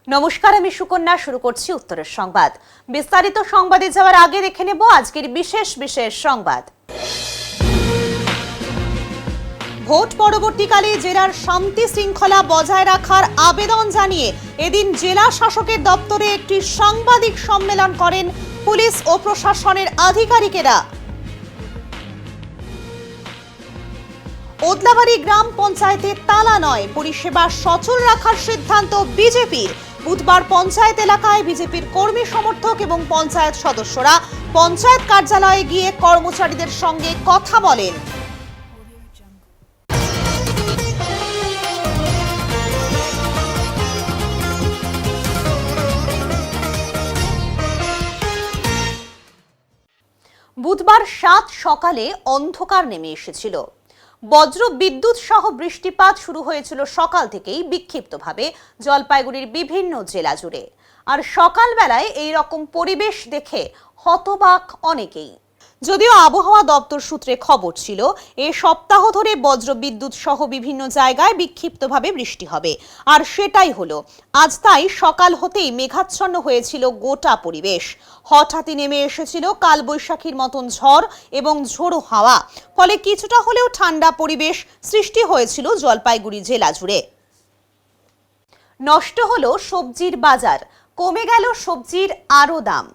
নমস্কার, আমি সুকন্যা। শুরু করছি উত্তরের সংবাদ। বিস্তারিত সংবাদে যাওয়ার আগে দেখে নেব আজকের বিশেষ সংবাদ। ভোট পরবর্তীকালে জেলার শান্তি শৃঙ্খলা বজায় রাখার আবেদন জানিয়ে এদিন জেলা শাসকের দপ্তরে একটি সাংবাদিক সম্মেলন করেন পুলিশ ও প্রশাসনের আধিকারিকেরা। ওদলাবাড়ি গ্রাম পঞ্চায়েতে তালা নয়, পরিষেবা সচল রাখার সিদ্ধান্ত বিজেপির। বুধবার পঞ্চায়েত এলাকায় বিজেপির কর্মী সমর্থক এবং পঞ্চায়েত সদস্যরা পঞ্চায়েত কার্যালয়ে গিয়ে কর্মচারীদের সঙ্গে কথা বলেন। বুধবার 7 সকালে অন্ধকার নেমে এসেছিল। বজ্র বিদ্যুৎ সহ বৃষ্টিপাত শুরু হয়েছিল সকাল থেকেই বিক্ষিপ্তভাবে জলপাইগুড়ির বিভিন্ন জেলা জুড়ে। আর সকালবেলায় এই রকম পরিবেশ দেখে হতবাক অনেকেই। যদিও আবহাওয়া দপ্তর সূত্রে খবর ছিল এ সপ্তাহ ধরে বজ্র বিদ্যুৎ সহ বিভিন্ন জায়গায় বিক্ষিপ্তভাবে বৃষ্টি হবে, আর সেটাই হলো আজ। তাই সকাল হতেই মেঘাচ্ছন্ন হয়েছিল গোটা পরিবেশ। হঠাৎই নেমে এসেছিল কালবৈশাখীর মতন ঝড় এবং ঝোড়ো হাওয়া, ফলে কিছুটা হলেও ঠান্ডা পরিবেশ সৃষ্টি হয়েছিল জলপাইগুড়ি জেলা জুড়ে। নষ্ট হলো সবজির বাজার, কমে গেল সবজির আরও দাম।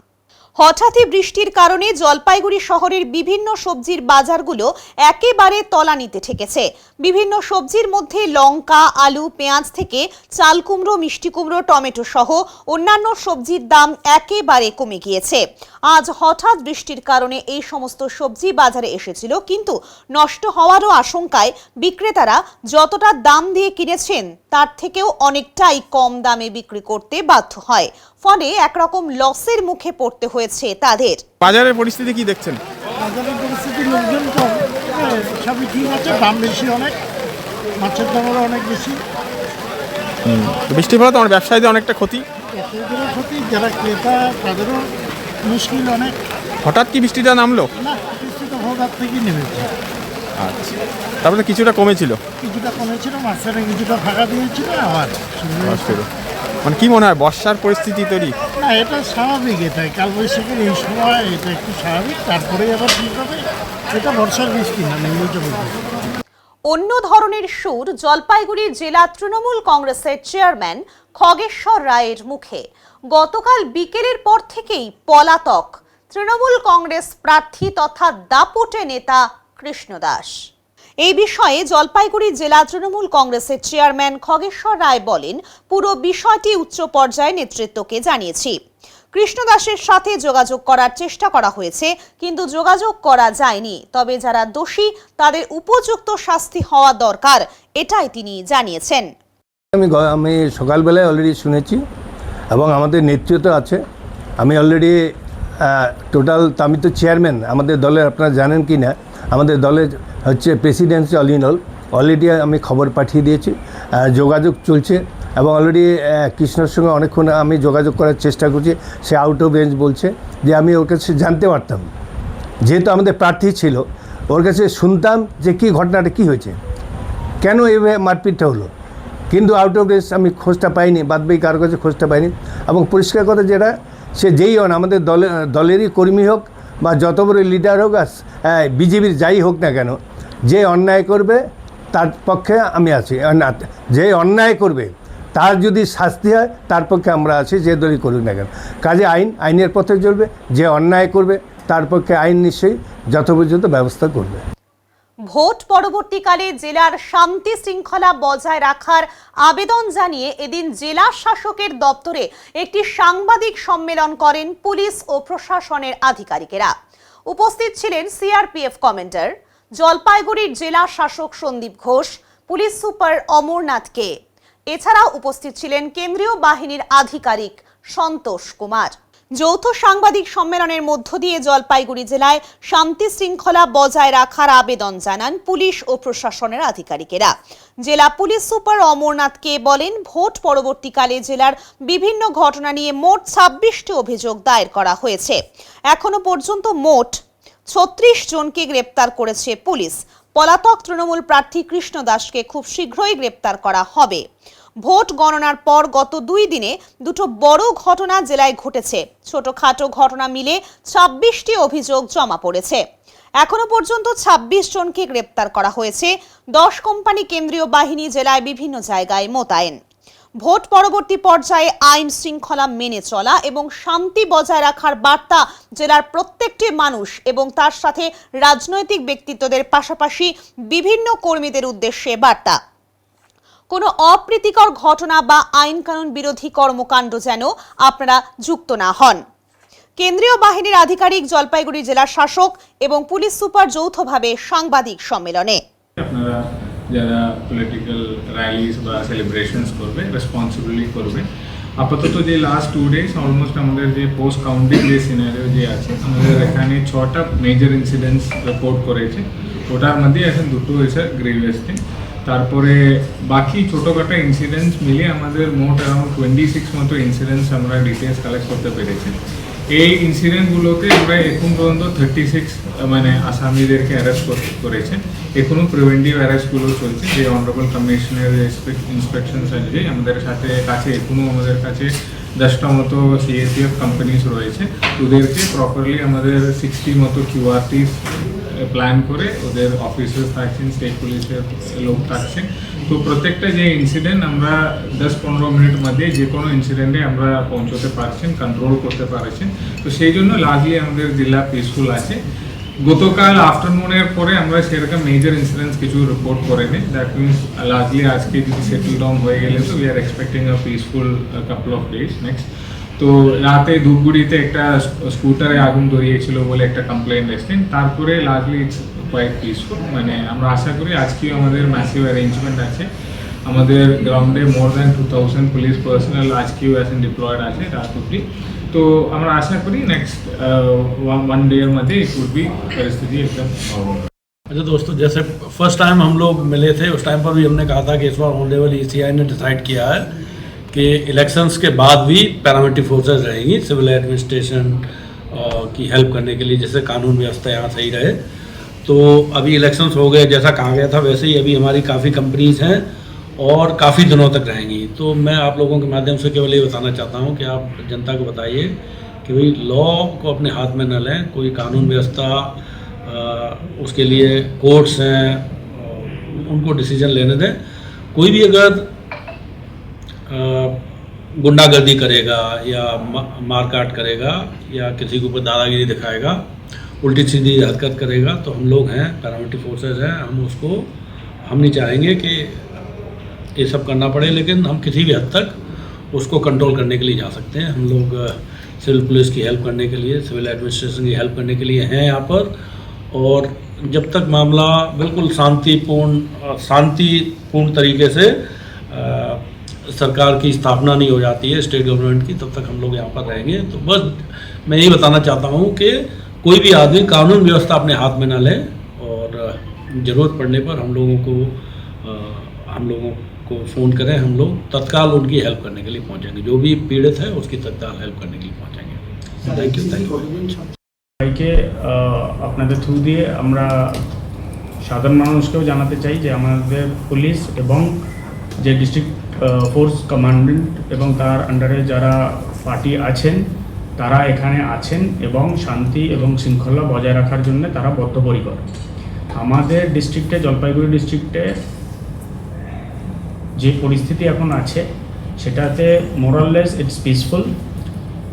হঠাৎই বৃষ্টির কারণে জলপাইগুড়ি শহরের বিভিন্ন সবজির বাজারগুলো একেবারে তলানিতে ঠেকেছে। বিভিন্ন সবজির মধ্যে লঙ্কা, আলু, পেঁয়াজ থেকে চাল কুমড়ো, মিষ্টি কুমড়ো, টমেটো সহ অন্যান্য সবজির দাম একেবারে কমে গিয়েছে। আজ হঠাৎ বৃষ্টির কারণে এই সমস্ত সবজি বাজারে এসেছিল, কিন্তু নষ্ট হওয়ারও আশঙ্কায় বিক্রেতারা যতটা দাম দিয়ে কিনেছেন তার থেকেও অনেকটাই কম দামে বিক্রি করতে বাধ্য হয়। ফলে একরকম লসের মুখে পড়তে হয়েছে তাদের। বাজারের পরিস্থিতি কি দেখছেন? বাজারের পরিস্থিতি লোকজন কম, সবই ঠিক আছে, দাম বেশি, অনেক মাছের দামও অনেক বেশি। বৃষ্টির ফলে তো আমার ব্যবসায়ীদের অনেকটা ক্ষতি। ক্ষতি, যারা ক্রেতা তাদেরও মুশকিল অনেক। হঠাৎ কি বৃষ্টিটা নামলো? না, বৃষ্টিটা ভোররাত থেকেই নেমেছে। আচ্ছা, তারপরে কিছুটা কমেছিল, মাঝখানে কিছুটা ফাঁকা দিয়েছিল আবার। মানে কি মনে হয় বর্ষার পরিস্থিতি তৈরি? না, এটা স্বাভাবিক, এটাই কালবৈশাখীর এই সময়, এটা একটু স্বাভাবিক। তারপরে আবার ঠিক হবে, এটা বর্ষার বৃষ্টি না, নিম্নচাপ। অন্য ধরনের সুর জলপাইগুড়ির জেলা তৃণমূল কংগ্রেসের চেয়ারম্যান খগেশ্বর রায়ের মুখে। গতকাল বিকেলের পর থেকেই পলাতক তৃণমূল কংগ্রেস প্রার্থী তথা দাপুটে নেতা কৃষ্ণ দাস। এই বিষয়ে জলপাইগুড়ি জেলা তৃণমূল কংগ্রেসের চেয়ারম্যান খগেশ্বর রায় বলেন, পুরো বিষয়টি উচ্চ পর্যায়ে নেতৃত্বকে জানিয়েছি। কৃষ্ণ দাসের সাথে যোগাযোগ করার চেষ্টা করা হয়েছে, কিন্তু যোগাযোগ করা যায়নি। তবে যারা দোষী তাদের উপযুক্ত শাস্তি হওয়া দরকার, এটাই তিনি জানিয়েছেন। আমি সকালবেলায় অলরেডি শুনেছি এবং আমাদের নেতৃত্ব আছে। আমি অলরেডি টোটাল, আমি তো চেয়ারম্যান আমাদের দলের, আপনারা জানেন কি না, আমাদের দলের হচ্ছে Presidency all in all. Already আমি খবর পাঠিয়ে দিয়েছি, যোগাযোগ চলছে এবং অলরেডি কৃষ্ণর সঙ্গে অনেকক্ষণ আমি যোগাযোগ করার চেষ্টা করছি। সে আউট অফ রেঞ্জ বলছে যে আমি ওর কাছে জানতে পারতাম, যেহেতু আমাদের প্রার্থী ছিল, ওর কাছে শুনতাম যে কী ঘটনাটা কী হয়েছে, কেন এইভাবে মারপিটটা হলো, কিন্তু আউট অফ রেঞ্জ আমি খোঁজটা পাইনি, বাদবাকি কারোর কাছে খোঁজটা পাইনি। এবং পরিষ্কার কথা যেটা, সে যেই হন, আমাদের দলেরই কর্মী হোক বা যত বড় লিডার হোক, বিজেপির যাই হোক না কেন, যে অন্যায় করবে তার পক্ষে আমি আছি। যে অন্যায় করবে তার যদি শাস্তি হয় তার পক্ষে আমরা আছি, যে দলই করুক না কেন। কাজে আইনের পথে চলবে, যে অন্যায় করবে তার পক্ষে আইন নিশ্চয়ই যথোপযুক্ত ব্যবস্থা করবে। ভোট পরবর্তীকালে জেলার শান্তি শৃঙ্খলা বজায় রাখার আবেদন জানিয়ে এদিন জেলা শাসকের দপ্তরে একটি সাংবাদিক সম্মেলন করেন পুলিশ ও প্রশাসনের আধিকারিকেরা। উপস্থিত ছিলেন সিআরপিএফ কমান্ডার, জলপাইগুড়ির জেলা শাসক সন্দীপ ঘোষ, পুলিশ সুপার অমরনাথ কে। এছাড়াও উপস্থিত ছিলেন কেন্দ্রীয় বাহিনীর আধিকারিক সন্তোষ কুমার। যৌথ সাংবাদিক সম্মেলনের মধ্য দিয়ে জলপাইগুড়ি জেলায় শান্তি শৃঙ্খলা বজায় রাখার আবেদন জানান পুলিশ ও প্রশাসনের আধিকারিকেরা। জেলা পুলিশ সুপার অমরনাথ কে বলেন, ভোট পরবর্তীকালে জেলার বিভিন্ন ঘটনা নিয়ে মোট 26টি অভিযোগ দায়ের করা হয়েছে। এখনো পর্যন্ত মোট 36 জনকে গ্রেপ্তার করেছে পুলিশ। পলাতক তৃণমূল প্রার্থী কৃষ্ণ দাসকে খুব শীঘ্রই গ্রেপ্তার করা হবে। ভোট গণনার পর গত 2 দিনে দুটো বড় ঘটনা জেলায় ঘটেছে। ছোটখাটো ঘটনা মিলে 26টি অভিযোগ জমা পড়েছে। এখনো পর্যন্ত 26 জনকে গ্রেপ্তার করা হয়েছে। 10 কোম্পানি কেন্দ্রীয় বাহিনী জেলায় বিভিন্ন জায়গায় মোতায়েন। ভোট পরবর্তী পর্যায়ে আইন শৃঙ্খলা মেনে চলা এবং শান্তি বজায় রাখার বার্তা জেলার প্রত্যেকটি মানুষ এবং তার সাথে রাজনৈতিক ব্যক্তিত্বদের পাশাপাশি বিভিন্ন কর্মীদের উদ্দেশ্যে বার্তা। কোনো অপ্রীতিকর ঘটনা বা আইন কানুন বিরোধী কর্মকাণ্ড যেন আপনারা যুক্ত না হন। কেন্দ্রীয় বাহিনীর আধিকারিক, জলপাইগুড়ি জেলার শাসক এবং পুলিশ সুপার যৌথভাবে সাংবাদিক সম্মেলনে আপনারা যারা পলিটিক্যাল র্যালিস বা সেলিব্রেশনস করবে রেসপন্সিবলি করবে। আপাতত যে লাস্ট 2 ডেজ অলমোস্ট আমাদের যে পোস্ট কাউন্টিং যে সিনারিও যে আছে, আমাদের এখানে 6টা মেজর ইনসিডেন্টস রিপোর্ট করেছে। ওটার মধ্যে এখন 2টো হয়েছে গ্রিভিয়াস থিং। তারপরে বাকি ছোটোখাটো ইনসিডেন্টস মিলে আমাদের মোট অ্যারাউন্ড 26 মতো ইনসিডেন্টস আমরা ডিটেলস কালেক্ট করতে পেরেছি। এই ইনসিডেন্টগুলোতে আমরা এখন পর্যন্ত 36 মানে আসামিদেরকে অ্যারেস্ট করেছে। এখনও প্রিভেন্টিভ অ্যারেস্টগুলো চলছে। যে অনারেবল কমিশনের ইন্সপেকশনস আছে আমাদের সাথে কাছে, এখনও আমাদের কাছে 10টা মতো সিএসএফ কোম্পানিজ রয়েছে। ওদেরকে প্রপারলি আমাদের 60 মতো কিউআরটিস প্ল্যান করে ওদের অফিসার্স থাকছেন, স্টেট পুলিশের লোক থাকছেন। তো প্রত্যেকটা যে ইনসিডেন্ট আমরা 10-15 মিনিট মধ্যে যে কোনো ইনসিডেন্টে আমরা পৌঁছতে পারছেন, কন্ট্রোল করতে পারছেন। তো সেই জন্য লার্জলি আমাদের জেলা পিসফুল আছে। গতকাল আফটারনুনের পরে আমরা সেরকম মেজর ইনসিডেন্টস কিছু রিপোর্ট করিনি। দ্যাট মিনস লার্জলি আজকে যদি সেটেল ডাউন হয়ে গেলে তো we are expecting a peaceful couple of days next. তো রাতে ধূপগুড়িতে একটা স্কুটারে আগুন ধরিয়েছিল বলে একটা কমপ্লেন এসেছেন। তারপরে লার্জলি ইটস কোয়াইট পিসফুল। মানে আমরা আশা করি আজকেও আমাদের ম্যাসিভ অ্যারেঞ্জমেন্ট আছে। আমাদের গ্রাউন্ডে মোর দ্যান 2000 পুলিশ পার্সোনাল আজকেও এখন ডিপ্লয়েড আছে রাত অব্দি। तो আমরা আশা করি नेक्स्ट 1 डे মধ্যে इट वुड बी परिस्थिति एकदम नॉर्मल। अच्छा दोस्तों, जैसे फर्स्ट टाइम हम लोग मिले थे उस टाइम पर भी हमने कहा था कि इस बार ऑनरेबल ECI ने डिसाइड किया है कि इलेक्शंस के बाद भी पैरामिलिट्री फोर्सेस रहेंगी सिविल एडमिनिस्ट्रेशन की हेल्प करने के लिए, जैसे कानून व्यवस्था यहाँ सही रहे। तो अभी इलेक्शंस हो गए, जैसा कहा गया था वैसे ही अभी हमारी काफ़ी कंपनीज हैं और काफ़ी दिनों तक रहेंगी। तो मैं आप लोगों के माध्यम से केवल ये बताना चाहता हूँ कि आप जनता को बताइए कि भाई लॉ को अपने हाथ में न लें। कोई कानून व्यवस्था उसके लिए कोर्ट्स हैं, उनको डिसीजन लेने दें। कोई भी अगर गुंडागर्दी करेगा या मारकाट करेगा या किसी के ऊपर दादागिरी दिखाएगा, उल्टी सीधी हरकत करेगा, तो हम लोग हैं, पैरामिलिट्री फोर्सेस हैं, हम नहीं चाहेंगे कि ये सब करना पड़े, लेकिन हम किसी भी हद तक उसको कंट्रोल करने के लिए जा सकते हैं। हम लोग सिविल पुलिस की हेल्प करने के लिए, सिविल एडमिनिस्ट्रेशन की हेल्प करने के लिए हैं यहाँ पर। और जब तक मामला बिल्कुल शांतिपूर्ण तरीके से सरकार की स्थापना नहीं हो जाती है स्टेट गवर्नमेंट की, तब तक हम लोग यहाँ पर रहेंगे। तो बस मैं यही बताना चाहता हूँ कि कोई भी आदमी कानून व्यवस्था अपने हाथ में ना ले और ज़रूरत पड़ने पर हम लोगों को फ़ोन करें, हम लोग तत्काल उनकी हेल्प करने के लिए पहुंचेंगे। जो भी पीड़ित है उसकी तत्काल हेल्प करने के लिए पहुंचेंगे। Thank you. সবাইকে আপনাদের থ্রু দিয়ে আমরা সাধারণ মানুষকেও জানাতে চাই যে আমাদের পুলিশ এবং যে ডিস্ট্রিক্ট ফোর্স কমান্ডেন্ট এবং তার আন্ডারে যারা পার্টি আছেন তারা এখানে আছেন এবং শান্তি এবং শৃঙ্খলা বজায় রাখার জন্য তারা বদ্ধপরিকর। আমাদের ডিস্ট্রিক্টে, জলপাইগুড়ি ডিস্ট্রিক্টে যে পরিস্থিতি এখন আছে সেটাতে মোরাললেস ইটস পিসফুল।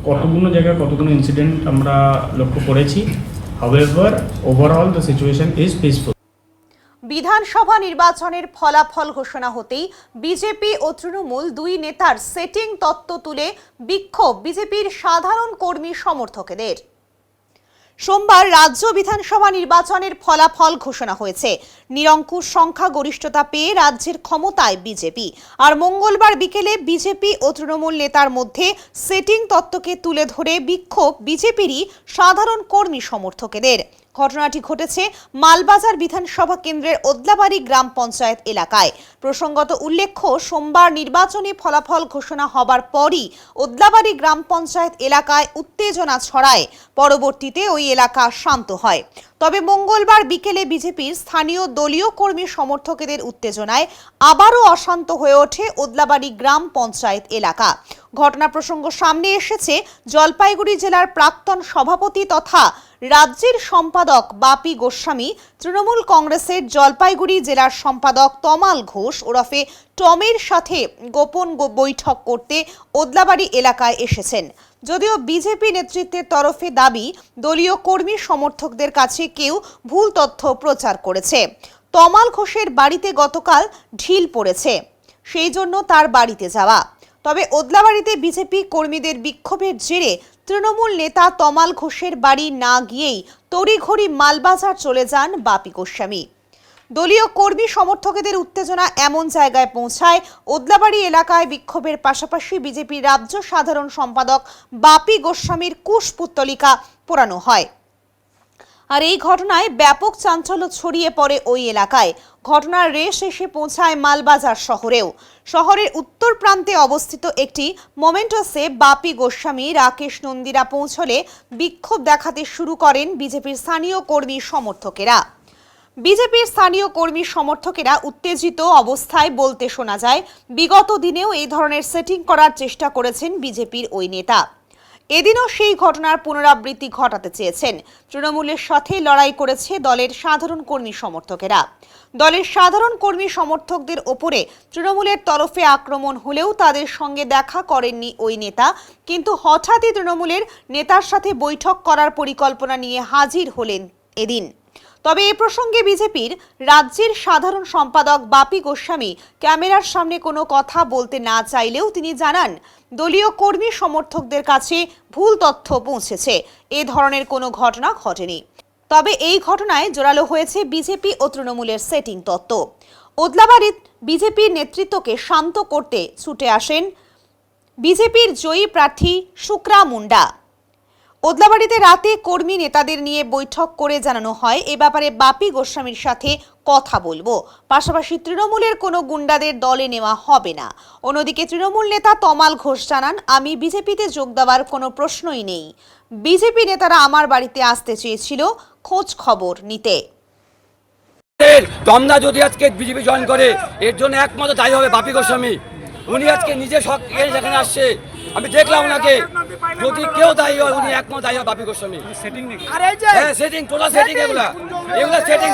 কতগুলো জায়গায় কতগুলো ইনসিডেন্ট আমরা লক্ষ্য করেছি, however overall the situation is peaceful. বিধানসভা নির্বাচনের ফলাফল ঘোষণা হতেই বিজেপি ও তৃণমূল দুই নেতার সেটিং তত্ত্ব তুলে বিক্ষোভ বিজেপির সাধারণ কর্মী সমর্থকদের। সোমবার রাজ্য বিধানসভা নির্বাচনের ফলাফল ঘোষণা হয়েছে। নিরঙ্কুশ সংখ্যাগরিষ্ঠতা পেয়ে রাজ্যের ক্ষমতায় বিজেপি। আর মঙ্গলবার বিকেলে বিজেপি ও তৃণমূল নেতার মধ্যে সেটিং তত্ত্বকে তুলে ধরে বিক্ষোভ বিজেপিরই সাধারণ কর্মী সমর্থকদের। ঘটনাটি ঘটেছে মালবাজার বিধানসভা কেন্দ্রের ওদলাবাড়ি গ্রাম পঞ্চায়েত এলাকায়। প্রসঙ্গত উল্লেখ্য, সোমবার নির্বাচনী ফলাফল ঘোষণা হবার পরই ওদলাবাড়ি গ্রাম পঞ্চায়েত এলাকায় উত্তেজনা ছড়ায়। পরবর্তীতে ওই এলাকা শান্ত হয়। তবে মঙ্গলবার বিকেলে বিজেপির স্থানীয় দলীয় কর্মী সমর্থকদের উত্তেজনায় আবারও অশান্ত হয়ে ওঠে ওদলাবাড়ি গ্রাম পঞ্চায়েত এলাকা। ঘটনা প্রসঙ্গ সামনে এসেছে জলপাইগুড়ি জেলার প্রাক্তন সভাপতি তথা রাজ্যের সম্পাদক বাপি গোস্বামী তৃণমূল কংগ্রেসের জলপাইগুড়ি জেলার সম্পাদক তমাল ঘোষ ওরফে টমের সাথে গোপন বৈঠক করতে ওদলাবাড়ি এলাকায় এসেছেন। যদিও বিজেপি নেতৃত্বের তরফে দাবি দলীয় কর্মী সমর্থকদের কাছে কেউ ভুল তথ্য প্রচার করেছে। তমাল ঘোষের বাড়িতে গতকাল ঢিল পড়েছে, সেই জন্য তার বাড়িতে যাওয়া। তবে ওদলাবাড়িতে বিজেপি কর্মীদের বিক্ষোভের জেরে তৃণমূল নেতা তমাল ঘোষের বাড়ি না গিয়েই তড়িঘড়ি মালবাজার চলে যান বাপি গোস্বামী। দলীয় কর্মী সমর্থকদের উত্তেজনা এমন জায়গায় পৌঁছায় ওদলাবাড়ি এলাকায় বিক্ষোভের পাশাপাশি বিজেপির রাজ্য সাধারণ সম্পাদক বাপি গোস্বামীর কুশপুত্তলিকা পোড়ানো হয়। আর এই ঘটনায় ব্যাপক চাঞ্চল্য ছড়িয়ে পড়ে ওই এলাকায়। ঘটনার রেশ এসে পৌঁছায় মালবাজার শহরেও। শহরের উত্তর প্রান্তে অবস্থিত একটি মোমেন্টাসে বাপি গোস্বামী রাকেশ নন্দীরা পৌঁছলে বিক্ষোভ দেখাতে শুরু করেন বিজেপির স্থানীয় কর্মী সমর্থকেরা। বিজেপির স্থানীয় কর্মী সমর্থকেরা উত্তেজিত অবস্থায় বলতে শোনা যায়, বিগত দিনেও এই ধরনের সেটিং করার চেষ্টা করেছেন বিজেপির ওই নেতা। এদিনও সেই ঘটনার পুনরাবৃত্তি ঘটাতে চেয়েছেন। তৃণমূলের সাথে লড়াই করেছে দলের সাধারণ কর্মী সমর্থকেরা। দলের সাধারণ কর্মী সমর্থকদের ওপরে তৃণমূলের তরফে আক্রমণ হলেও তাদের সঙ্গে দেখা করেননি ওই নেতা, কিন্তু হঠাৎই তৃণমূলের নেতার সাথে বৈঠক করার পরিকল্পনা নিয়ে হাজির হলেন এদিন। তবে এ প্রসঙ্গে বিজেপির রাজ্যের সাধারণ সম্পাদক বাপি গোস্বামী ক্যামেরার সামনে কোনো কথা বলতে না চাইলেও তিনি জানান, দলীয় কর্মী সমর্থকদের কাছে ভুল তথ্য পৌঁছেছে, এ ধরনের কোনো ঘটনা ঘটেনি। তবে এই ঘটনায় জোরালো হয়েছে বিজেপি ও তৃণমূলের সেটিং তত্ত্ব। ওদলাবাড়ির বিজেপির নেতৃত্বকে শান্ত করতে ছুটে আসেন বিজেপির জয়ী প্রার্থী শুক্রা মুন্ডা। ওদলাবাড়িতে রাতে কর্মী নেতাদের নিয়ে বৈঠক করে জানানো হয়, এ ব্যাপারে বাপি গোস্বামীর সাথে কথা বলবো, পাশাপাশি তৃণমূলের কোনো গুন্ডাদের দলে নেওয়া হবে না। অন্যদিকে তৃণমূল নেতা তমাল ঘোষ জানান, আমি বিজেপিতে যোগ দেওয়ার কোনো প্রশ্নই নেই। বিজেপি নেতারা আমার বাড়িতে আসতে চেয়েছিল খোঁজ খবর নিতে। তমদা যদি আজকে বিজেপি জয়েন করে এর জন্য একমাত্র দায়ী হবে বাপি গোস্বামী। উনি আজকে নিজে শখ যেখানে আসছে, আমি দেখলাম ওনাকে, যদি কেউ দায়ী হয় উনি একমাত্র দায়ী হয় বাপি গোস্বামী। হ্যাঁ, সেটিং, টোটাল সেটিং, এগুলা সেটিং,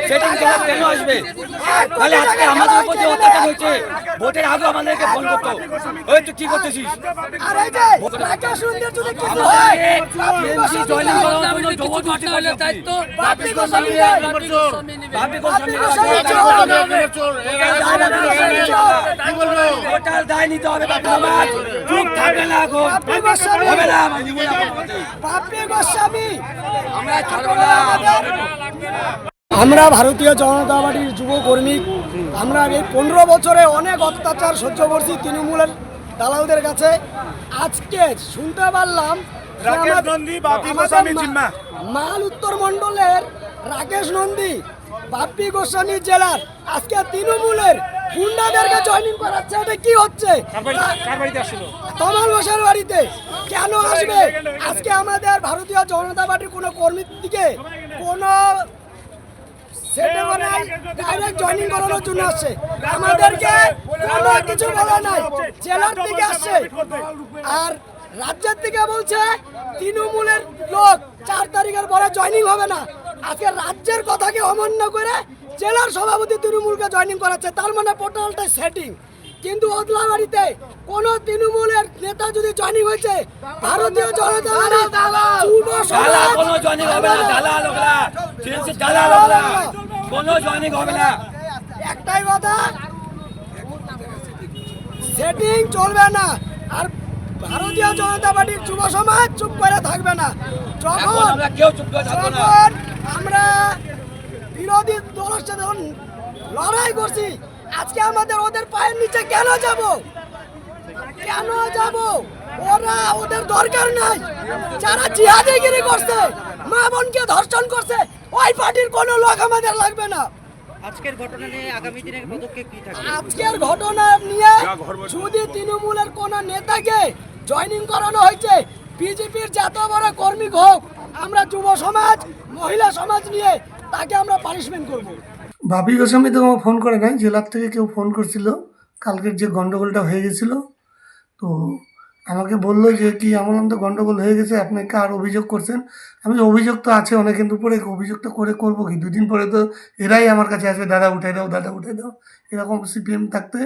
সেটিং কেন আসবে? তাহলে আজকে আমাদের উপর যে অত্যাচার হয়েছে, ভোটের আগে আমাদেরকে ফোন করতো, ওই তুই কি করতেছিস? দায় নিতে হবে, চুপ থাকবে না, হবে না, আমরা ভারতীয় জনতা পার্টির যুব কর্মী। আমরা এই 15 বছরে অনেক অত্যাচার সহ্য করছি তৃণমূলের দালালদের কাছে। আজকে শুনতে পারলাম মাল উত্তর মন্ডলের রাকেশ নন্দী বাপি গোস্বামী জেলার আজকে তৃণমূলের গুন্ডাদেরকে জয়েনিং করাচ্ছে। এটা কি হচ্ছে? তমাল ঘোষের বাড়িতে কেন আসবে? আজকে আমাদের ভারতীয় জনতা পার্টির কোনো কর্মীর দিকে কোনো ডাইরেক্ট জয়েনিং করানোর জন্য আসছে, আমাদেরকে কোনো কিছু বলা নাই। জেলার থেকে আসছে আর রাজ্যের থেকে বলছে তৃণমূলের লোক 4 তারিখের পরে জয়েনিং হবে না। আজকে রাজ্যের কথাকে অমান্য করে জেলার সভাপতি তৃণমূলকে জয়েনিং করাচ্ছে, তার মানে পোর্টালটা সেটিং। কিন্তু ওদলাবাড়িতে কোন তৃণমূলের নেতা যদি জয়েনিং হয়েছে, ভারতীয় জনতা একটাই কথা, সেটিং চলবে না। আর ভারতীয় জনতা পার্টির যুব সমাজ চুপ করে থাকবে না। যখন আমরা বিরোধী দলের সাথে লড়াই করছি, আজকে আমাদের ওদের পায়ের নিচে কেন যাব? ওরা ওদের দরকার নাই। যারা জিহাদিগিরি করছে, মা বোনকে ধর্ষণ করছে, ওই পার্টির কোনো লোক আমাদের লাগবে না। আজকের ঘটনা নিয়ে আগামী দিনের পদক্ষেপ কি থাকবে? আজকের ঘটনা নিয়ে যদি তৃণমূলের কোন নেতাকে জয়েনিং করানো হয়েছে, বিজেপির যত বড় কর্মী হোক, আমরা যুব সমাজ মহিলা সমাজ নিয়ে তাকে আমরা পানিশমেন্ট করব। বাপি গোস্বামী তো আমার ফোন করে নাই, জেলার থেকে কেউ ফোন করছিল কালকের যে গন্ডগোলটা হয়ে গেছিলো। তো আমাকে বললো যে কি আমার তো গন্ডগোল হয়ে গেছে, আপনি কার অভিযোগ করছেন। আমি অভিযোগ তো আছে অনেক, কিন্তু পরে অভিযোগটা করবো কি, 2 দিন পরে তো এরাই আমার কাছে আসবে, দাদা উঠাই দাও, দাদা উঠাই দাও। এরকম সিপিএম থাকতে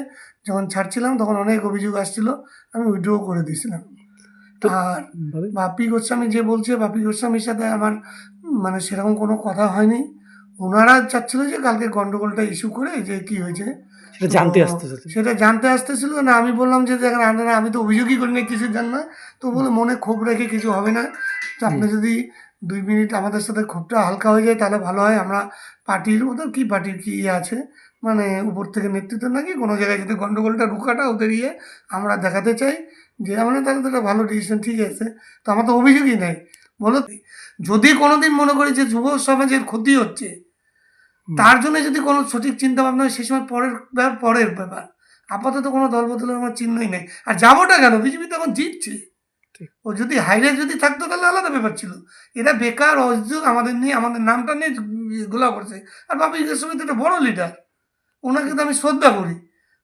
যখন ছাড়ছিলাম তখন অনেক অভিযোগ আসছিল, আমি উইথড্র করে দিয়েছিলাম। আর বাপি গোস্বামী যে বলছে, বাপি গোস্বামীর সাথে আমার মানে সেরকম কোনো কথা হয়নি। ওনারা চাচ্ছিল যে কালকে গন্ডগোলটা ইস্যু করে যে কি হয়েছে সেটা জানতে আসতেছিল না। আমি বললাম যে দেখেন আপনারা, আমি তো অভিযোগই করি না, কিছু জান না। তো বলে মনে ক্ষোভ রেখে কিছু হবে না, তো আপনি যদি 2 মিনিট আমাদের সাথে ক্ষোভটা হালকা হয়ে যায় তাহলে ভালো হয়। আমরা পার্টির, ওদের কি পার্টির কি ইয়ে আছে মানে উপর থেকে নেতৃত্ব নাকি কোনো জায়গায় যদি গন্ডগোলটা রুখাটা ওদের ইয়ে আমরা দেখাতে চাই যে আমরা, তাহলে তো একটা ভালো ডিসিশন, ঠিক আছে। তো আমার তো অভিযোগই নাই। বলো, যদি কোনোদিন মনে করি যে যুব সমাজের ক্ষতি হচ্ছে, তার জন্য যদি কোনো সঠিক চিন্তা ভাবনা হয় সেই সময় পরের ব্যাপার। আপাতত কোনো দল বদলের আমার চিহ্নই নেই। আর যাবোটা কেন, বিজেপি তো এখন জিতছে। ও যদি হাইরে যদি থাকতো তাহলে আলাদা ব্যাপার ছিল। এরা বেকার অভিযোগ আমাদের নিয়ে, আমাদের নামটা নিয়ে গোলা করছে। আর বাপি গোস্বামী তো একটা বড় লিডার, ওনাকে তো আমি শ্রদ্ধা করি।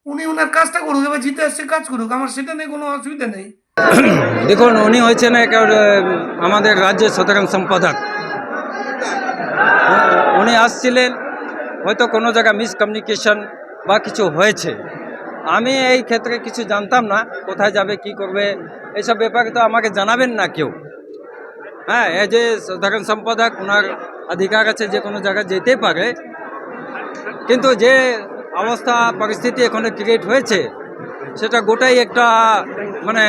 উনি ওনার কাজটা করুক, এবার জিতে আসছে কাজ করুক, আমার সেটা নিয়ে কোনো অসুবিধা নেই। দেখুন, উনি হয়েছেন আমাদের রাজ্যের সাধারণ সম্পাদক। উনি আসছিলেন, হয়তো কোনো জায়গায় মিসকমিউনিকেশন বা কিছু হয়েছে। আমি এই ক্ষেত্রে কিছু জানতাম না, কোথায় যাবে কি করবে এইসব ব্যাপারে তো আমাকে জানাবেন না কেউ। হ্যাঁ, এই যে সাধারণ সম্পাদক, ওনার অধিকার আছে যে কোনো জায়গায় যেতে পারে, কিন্তু যে অবস্থা পরিস্থিতি এখানে ক্রিয়েট হয়েছে সেটা গোটাই একটা মানে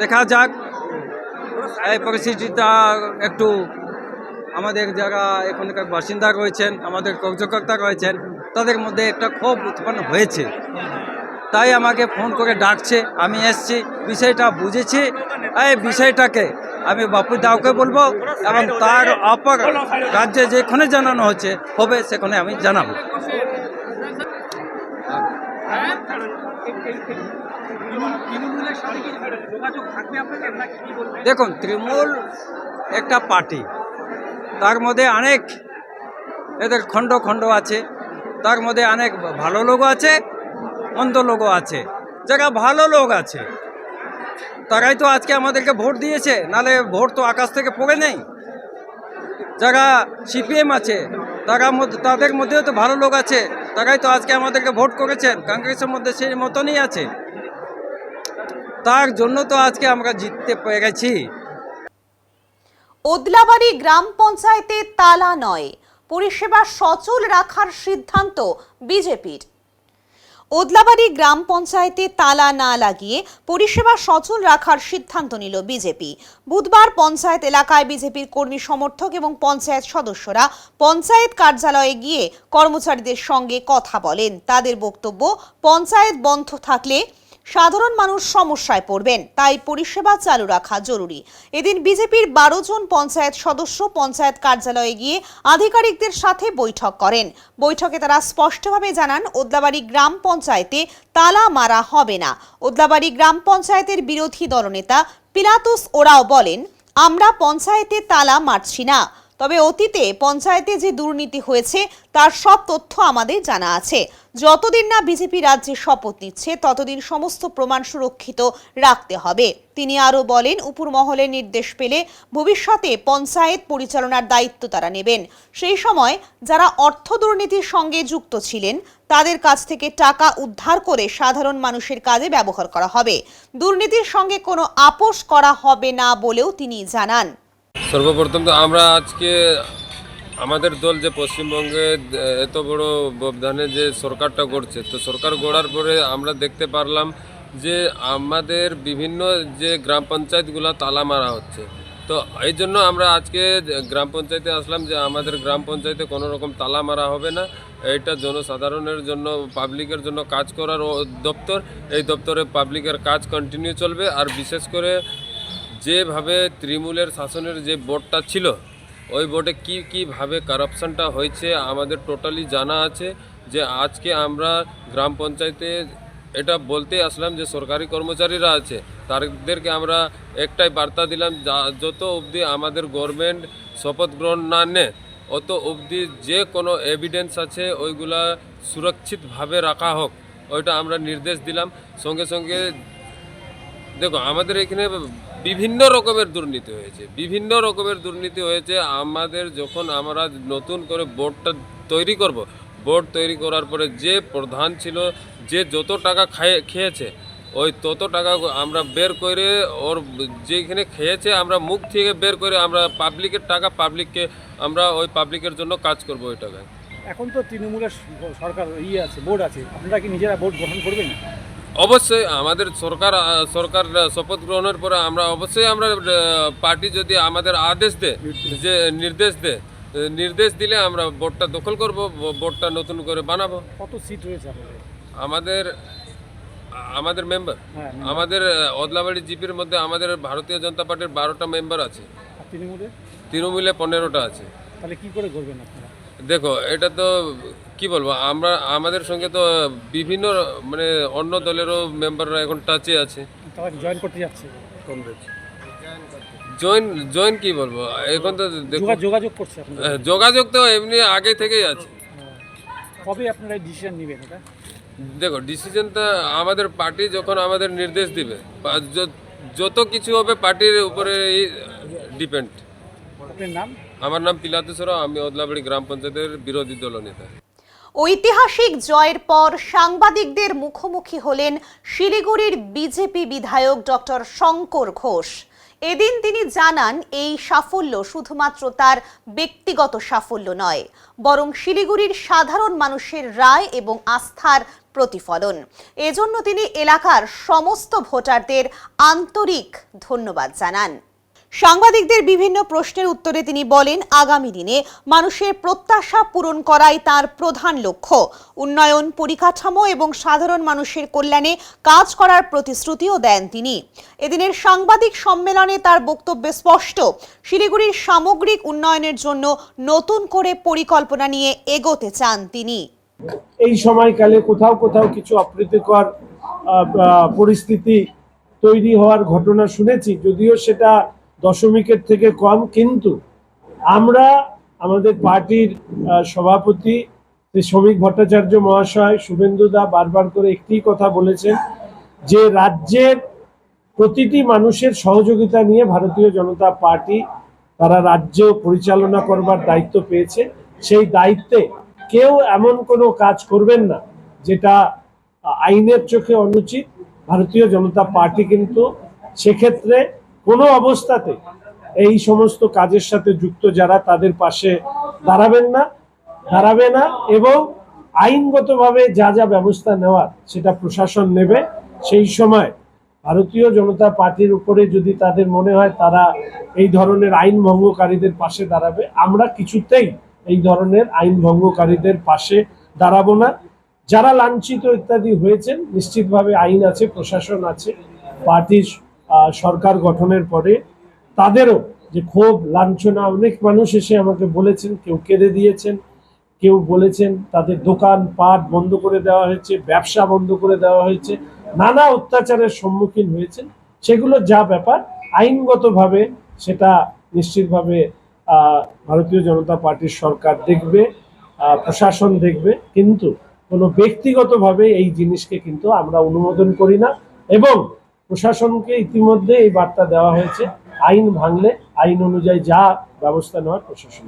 দেখা যাক। এই পরিস্থিতিটা একটু আমাদের যারা এখানকার বাসিন্দা রয়েছেন, আমাদের কার্যকর্তা রয়েছেন, তাদের মধ্যে একটা ক্ষোভ উৎপন্ন হয়েছে। তাই আমাকে ফোন করে ডাকছে, আমি এসছি, বিষয়টা বুঝেছি। এই বিষয়টাকে আমি বাপু দাওকে বলবো এবং তার অপর রাজ্যে যেখানে জানানো হচ্ছে হবে সেখানে আমি জানাবো। দেখুন, তৃণমূল একটা পার্টি, তার মধ্যে অনেক এদের খণ্ড খণ্ড আছে, তার মধ্যে অনেক ভালো লোকও আছে, মন্দ লোকও আছে। যারা ভালো লোক আছে তারাই তো আজকে আমাদেরকে ভোট দিয়েছে, নালে ভোট তো আকাশ থেকে পড়ে নেই। যারা সিপিএম আছে তাদের মধ্যেও তো ভালো লোক আছে, তারাই তো আজকে আমাদেরকে ভোট করেছেন। কংগ্রেসের মধ্যে সেই মতনই আছে, তার জন্য তো আজকে আমরা জিততে পেরেছি। ওদলাবাড়ি গ্রাম পঞ্চায়েতে তালা নয়, পরিষেবা সচল রাখার সিদ্ধান্ত বিজেপির। ওদলাবাড়ি গ্রাম পঞ্চায়েতে তালা না লাগিয়ে পরিষেবা সচল রাখার সিদ্ধান্ত নিল বিজেপি। বুধবার পঞ্চায়েত এলাকায় বিজেপির কর্মী সমর্থক এবং পঞ্চায়েত সদস্যরা পঞ্চায়েত কার্যালয়ে গিয়ে কর্মচারীদের সঙ্গে কথা বলেন। তাদের বক্তব্য, পঞ্চায়েত বন্ধ থাকলে সাধারণ মানুষ সমস্যায় পড়বেন, তাই পরিষেবা চালু রাখা জরুরি। এদিন বিজেপির 12 জন পঞ্চায়েত সদস্য পঞ্চায়েত কার্যালয়ে গিয়ে আধিকারিকদের সাথে বৈঠক করেন। বৈঠকে তারা স্পষ্টভাবে জানান, ওদলাবাড়ি গ্রাম পঞ্চায়েতে তালা মারা হবে না। ওদলাবাড়ি গ্রাম পঞ্চায়েতের বিরোধী দলনেতা পিলাতুস ওরাও বলেন, আমরা পঞ্চায়েতে তালা মারছি না, তবে অতীতে পঞ্চায়েতে যে দুর্নীতি হয়েছে তার সব তথ্য আমাদের জানা আছে। যতদিন না বিজেপি রাজ্যে শপথ নিচ্ছে ততদিন সমস্ত প্রমাণ সুরক্ষিত রাখতে হবে। তিনি আরও বলেন, উপর মহলের নির্দেশ পেলে ভবিষ্যতে পঞ্চায়েত পরিচালনার দায়িত্ব তারা নেবেন। সেই সময় যারা অর্থ দুর্নীতির সঙ্গে যুক্ত ছিলেন তাদের কাছ থেকে টাকা উদ্ধার করে সাধারণ মানুষের কাজে ব্যবহার করা হবে। দুর্নীতির সঙ্গে কোনো আপোষ করা হবে না বলেও তিনি জানান। সর্বপ্রথম তো আমরা আজকে আমাদের দল যে পশ্চিমবঙ্গে এত বড় ব্যবধানে যে সরকারটা গড়ছে, তো সরকার গড়ার পরে আমরা দেখতে পারলাম যে আমাদের বিভিন্ন যে গ্রাম পঞ্চায়েতগুলো তালা মারা হচ্ছে। তো এই জন্য আমরা আজকে গ্রাম পঞ্চায়েতে আসলাম যে আমাদের গ্রাম পঞ্চায়েতে কোনো রকম তালা মারা হবে না। এটা জনসাধারণের জন্য, পাবলিকের জন্য কাজ করার দপ্তর, এই দপ্তরে পাবলিকের কাজ কন্টিনিউ চলবে। আর বিশেষ করে যেভাবে তৃণমূলের শাসনের যে বোর্ডটা ছিল, ওই বোর্ডে কীভাবে কারাপশানটা হয়েছে আমাদের টোটালি জানা আছে। যে আজকে আমরা গ্রাম পঞ্চায়েতে এটা বলতে আসলাম যে সরকারি কর্মচারীরা আছে তাদেরকে আমরা একটাই বার্তা দিলাম, যত অবধি আমাদের গভর্নমেন্ট শপথ গ্রহণ না নেয় অত অবধি যে কোনো এভিডেন্স আছে ওইগুলা সুরক্ষিতভাবে রাখা হোক, ওইটা আমরা নির্দেশ দিলাম। সঙ্গে সঙ্গে দেখো আমাদের এখানে বিভিন্ন রকমের দুর্নীতি হয়েছে, আমাদের যখন আমরা নতুন করে বোর্ডটা তৈরি করব, বোর্ড তৈরি করার পরে যে প্রধান ছিল যে যত টাকা খেয়েছে ওই তত টাকা আমরা বের করে ওর যেখানে খেয়েছে আমরা মুখ থেকে বের করে আমরা পাবলিকের টাকা পাবলিককে আমরা ওই পাবলিকের জন্য কাজ করব ওই টাকায়। এখন তো তৃণমূলের সরকার আছে, বোর্ড আছে, আপনারা কি নিজেরা বোর্ড গঠন করবেন? অবশ্যই আমাদের সরকার শপথ গ্রহণের পরে আমরা অবশ্যই আমরা পার্টি যদি আমাদের আদেশ দেয় যে নির্দেশ দিলে আমরা বোর্ডটা দখল করব, বোর্ডটা নতুন করে বানাবো। কত সিট রয়েছে আমাদের মেম্বার? আমাদের ওদলাবাড়ি জিপির মধ্যে আমাদের ভারতীয় জনতা পার্টির 12টা মেম্বার আছে, তৃণমূলে 15টা আছে। তাহলে কি করে করবেন আপনারা? দেখো এটা তো কি বলবো, আমাদের সঙ্গে তো বিভিন্ন মানে অন্য দলেরও মেম্বাররা এখন টাচে আছে। তারা জয়েন করতে যাচ্ছে কংগ্রেস? জয়েন কি বলবো, এখন তো যোগাযোগ করছে আপনারা? যোগাযোগ তো এমনি আগে থেকেই আছে। কবে আপনারা ডিসিশন নেবেন এটা? দেখো ডিসিশনটা আমাদের পার্টি যখন আমাদের নির্দেশ দিবে, যত কিছু হবে পার্টির উপরে ডিপেন্ড। আপনার নাম? আমার নাম পিলাতুস রাও, আমি ওদলাবাড়ি গ্রাম পঞ্চায়েতের বিরোধী দলনেতা। ঐতিহাসিক জয়ের পর সাংবাদিকদের মুখোমুখি হলেন শিলিগুড়ির বিজেপি বিধায়ক ডক্টর শঙ্কর ঘোষ। এদিন তিনি জানান এই সাফল্য শুধুমাত্র তার ব্যক্তিগত সাফল্য নয়, বরং শিলিগুড়ির সাধারণ মানুষের রায় এবং আস্থার প্রতিফলন। এজন্য তিনি এলাকার সমস্ত ভোটারদের আন্তরিক ধন্যবাদ জানান। সাংবাদিকদের বিভিন্ন প্রশ্নের উত্তরে তিনি বলেন, আগামী দিনে মানুষের প্রত্যাশা পূরণ করাই তার প্রধান লক্ষ্য। উন্নয়ন, পরিকাঠামো এবং সাধারণ মানুষের কল্যাণে কাজ করার প্রতিশ্রুতিও দেন তিনি। এদিনের সাংবাদিক সম্মেলনে তার বক্তব্যে স্পষ্ট, শিলিগুড়ির সামগ্রিক উন্নয়নের জন্য নতুন করে পরিকল্পনা নিয়ে এগোতে চান তিনি। এই সময়কালে কোথাও কিছু অপ্রীতিকর পরিস্থিতি তৈরি হওয়ার ঘটনা শুনেছি, যদিও সেটা দশমিকের থেকে কম, কিন্তু আমরা আমাদের পার্টির সভাপতি শ্রী শ্রমিক ভট্টাচার্য মহাশয়, শুভেন্দুদা বারবার করে একটি কথা বলেছেন যে রাজ্যের প্রতিটি মানুষের সহযোগিতা নিয়ে ভারতীয় জনতা পার্টি তারা রাজ্য পরিচালনা করবার দায়িত্ব পেয়েছে। সেই দায়িত্বে কেউ এমন কোনো কাজ করবেন না যেটা আইনের চোখে অনুচিত। ভারতীয় জনতা পার্টি কিন্তু সেক্ষেত্রে কোনো অবস্থাতে এই সমস্ত কাজের সাথে যুক্ত যারা তাদের পাশে দাঁড়াবে না এবং আইনগতভাবে যা যা ব্যবস্থা নেওয়ার সেটা প্রশাসন নেবে। সেই সময় ভারতীয় জনতা পার্টির উপরে যদি তাদের মনে হয় তারা এই ধরনের আইন ভঙ্গকারীদের পাশে দাঁড়াবে, আমরা কিছুতেই এই ধরনের আইন ভঙ্গকারীদের পাশে দাঁড়াবো না। যারা লাঞ্ছিত ইত্যাদি হয়েছেন, নিশ্চিতভাবে আইন আছে, প্রশাসন আছে। পার্টির সরকার গঠনের পরে তাদেরও যে ক্ষোভ, লাঞ্ছনা, অনেক মানুষ এসে আমাকে বলেছেন, কেউ কেঁদে দিয়েছেন, কেউ বলেছেন তাদের দোকান পাট বন্ধ করে দেওয়া হয়েছে, ব্যবসা বন্ধ করে দেওয়া হয়েছে, নানা অত্যাচারের সম্মুখীন হয়েছেন। সেগুলো যা ব্যাপার আইনগতভাবে সেটা নিশ্চিতভাবে ভারতীয় জনতা পার্টির সরকার দেখবে, প্রশাসন দেখবে, কিন্তু কোনো ব্যক্তিগতভাবে এই জিনিসকে কিন্তু আমরা অনুমোদন করি না। এবং প্রশাসনকে ইতিমধ্যে এই বার্তা দেওয়া হয়েছে, আইন ভাঙলে আইন অনুযায়ী যা ব্যবস্থা নেওয়ার প্রশাসন।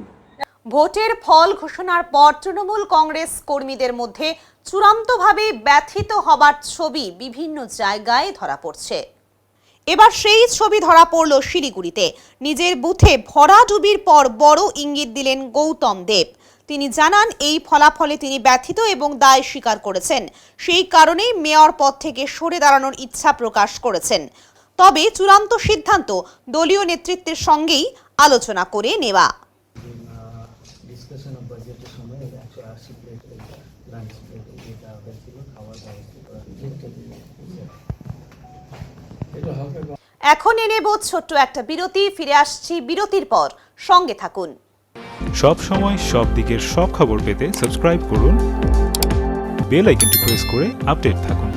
ভোটের ফল ঘোষণার পর তৃণমূল কংগ্রেস কর্মীদের মধ্যে চূড়ান্তভাবে ব্যথিত হবার ছবি বিভিন্ন জায়গায় ধরা পড়ছে। এবার সেই ছবি ধরা পড়ল শিলিগুড়িতে। নিজের বুথে ভরাডুবির পর বড় ইঙ্গিত দিলেন গৌতম দেব। তিনি জানান, এই ফলাফলে তিনি ব্যথিত এবং দায় স্বীকার করেছেন। সেই কারণেই মেয়র পদ থেকে সরে দাঁড়ানোর ইচ্ছা প্রকাশ করেছেন। তবে চূড়ান্ত সিদ্ধান্ত দলীয় নেতৃত্বের সঙ্গেই আলোচনা করে নেওয়া। এখন নেব ছোট্ট একটা বিরতি, ফিরে আসছি বিরতির পর, সঙ্গে থাকুন। সব সময় সব দিকের সব খবর পেতে সাবস্ক্রাইব করুন, বেল আইকনটি প্রেস করে আপডেট থাকুন।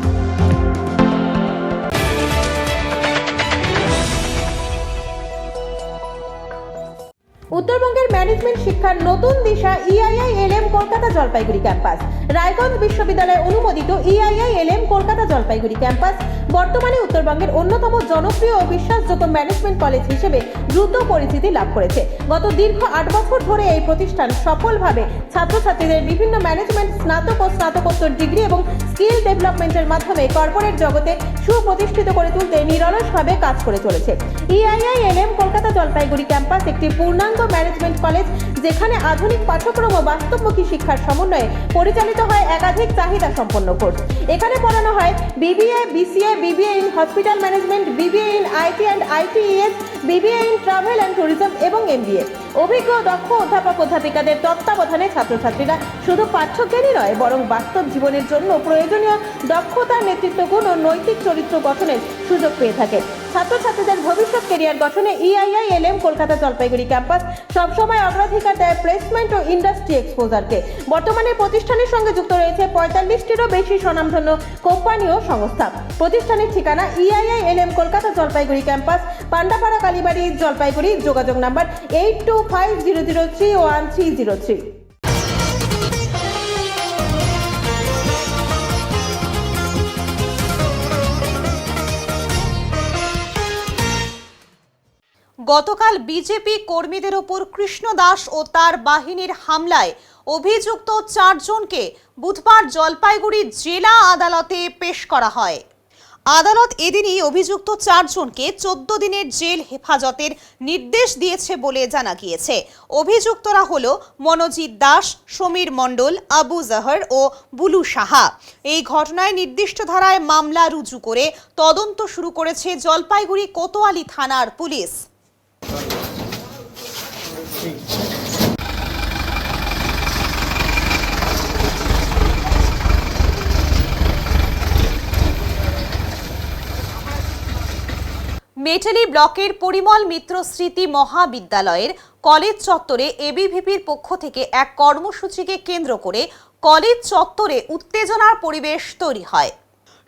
উত্তরবঙ্গের ম্যানেজমেন্ট শিক্ষার নতুন দিশা EIILM কলকাতা জলপাইগুড়ি ক্যাম্পাস। রায়গঞ্জ বিশ্ববিদ্যালয় অনুমোদিত EIILM কলকাতা জলপাইগুড়ি ক্যাম্পাস বর্তমানে উত্তরবঙ্গের অন্যতম জনপ্রিয় ও বিশ্বাসযোগ্য ম্যানেজমেন্ট কলেজ হিসেবে দ্রুত পরিচিতি লাভ করেছে। গত দীর্ঘ 8 বছর ধরে এই প্রতিষ্ঠান সফলভাবে ছাত্রছাত্রীদের বিভিন্ন ম্যানেজমেন্ট স্নাতক ও স্নাতকোত্তর ডিগ্রি এবং স্কিল ডেভেলপমেন্টের মাধ্যমে কর্পোরেট জগতে সুপ্রতিষ্ঠিত করে তুলতে নিরলসভাবে কাজ করে চলেছে। EIILM কলকাতা জলপাইগুড়ি ক্যাম্পাস একটি পূর্ণাঙ্গ ম্যানেজমেন্ট কলেজ, যেখানে আধুনিক পাঠ্যক্রম ও বাস্তবমুখী শিক্ষার সমন্বয়ে পরিচালিত হয় একাধিক চাহিদা সম্পন্ন কোর্স। এখানে পড়ানো হয় BBA, BCA, BBA in hospital management, BBA in IT and ITES, BBA in travel and tourism এবং MBA। অভিজ্ঞ দক্ষ অধ্যাপক অধ্যাপিকাদের তত্ত্বাবধানে ছাত্রছাত্রীরা শুধু পাঠ্যজ্ঞানই নয়, বরং বাস্তব জীবনের জন্য প্রয়োজনীয় দক্ষতা, নেতৃত্ব গুণ ও নৈতিক চরিত্র গঠনের সুযোগ পেয়ে থাকে। ছাত্রছাত্রীদের ভবিষ্যৎ ক্যারিয়ার গঠনে EIILM কলকাতা জলপাইগুড়ি ক্যাম্পাস সবসময় অগ্রাধিকার দেয় প্লেসমেন্ট ও ইন্ডাস্ট্রি এক্সপোজারকে। বর্তমানে প্রতিষ্ঠানের সঙ্গে যুক্ত রয়েছে 45টিরও বেশি স্বনামধন্য কোম্পানি ও সংস্থা। প্রতিষ্ঠানের ঠিকানা EIILM কলকাতা জলপাইগুড়ি ক্যাম্পাস, পান্ডাপাড়া, কালীবাড়ি, জলপাইগুড়ি। যোগাযোগ নাম্বার 8250031303। গতকাল বিজেপি কর্মীদের ওপর কৃষ্ণ দাস ও তার বাহিনীর হামলায় অভিযুক্ত 4 জনকে বুধবার জলপাইগুড়ি জেলা আদালতে পেশ করা হয়। আদালত এদিনই অভিযুক্ত 4 জনকে 14 দিনের জেল হেফাজতের নির্দেশ দিয়েছে বলে জানা গিয়েছে। অভিযুক্তরা হলো মনোজিৎ দাস, সমীর মণ্ডল, আবু জাহর ও বুলু সাহা। এই ঘটনায় নির্দিষ্ট ধারায় মামলা রুজু করে তদন্ত শুরু করেছে জলপাইগুড়ি কোতোয়ালি থানার পুলিশ। মেটালি ব্লকের পরিমল মিত্র স্মৃতি মহাবিদ্যালয়ের কলেজ চত্বরে এবিভিপির পক্ষ থেকে এক কর্মসূচিকে কেন্দ্র করে কলেজ চত্বরে উত্তেজনার পরিবেশ তৈরি হয়।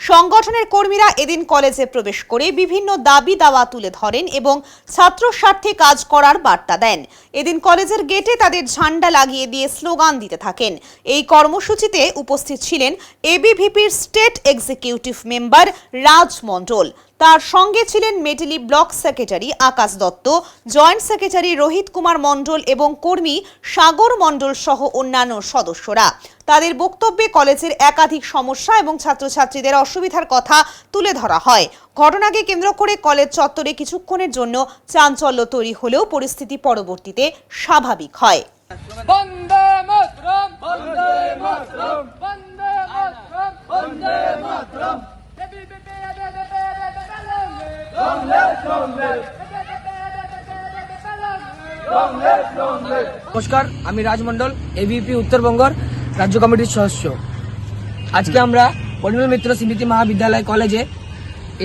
সংগঠনের কর্মীরা এদিন কলেজে প্রবেশ করে বিভিন্ন দাবি দাওয়া তুলে ধরেন এবং ছাত্র স্বার্থে কাজ করার বার্তা দেন। এদিন কলেজের গেটে তাদের ঝান্ডা লাগিয়ে দিয়ে স্লোগান দিতে থাকেন। এই কর্মসূচিতে উপস্থিত ছিলেন এবিভিপির স্টেট এক্সিকিউটিভ মেম্বার রাজ মণ্ডল। তার সঙ্গে ছিলেন মেটালি ব্লক সেক্রেটারি আকাশ দত্ত, জয়েন্ট সেক্রেটারি রোহিত কুমার মণ্ডল এবং কর্মী সাগর মণ্ডল সহ অন্যান্য সদস্যরা। তাদের বক্তব্যে কলেজের একাধিক সমস্যা এবং ছাত্রছাত্রীদের অসুবিধার কথা তুলে ধরা হয়। ঘটনাকে কেন্দ্র করে কলেজ চত্বরে কিছুক্ষণের জন্য চাঞ্চল্য তৈরি হলেও পরিস্থিতি পরবর্তীতে স্বাভাবিক হয়। বন্দে মাতরম, বন্দে মাতরম, বন্দে মাতরম, বন্দে মাতরম। নমস্কার, আমি রাজমন্ডল, এবিপি উত্তরবঙ্গর রাজ্য কমিটির সদস্য। আজকে আমরা পরিমল মিত্র স্মৃতি মহাবিদ্যালয় কলেজে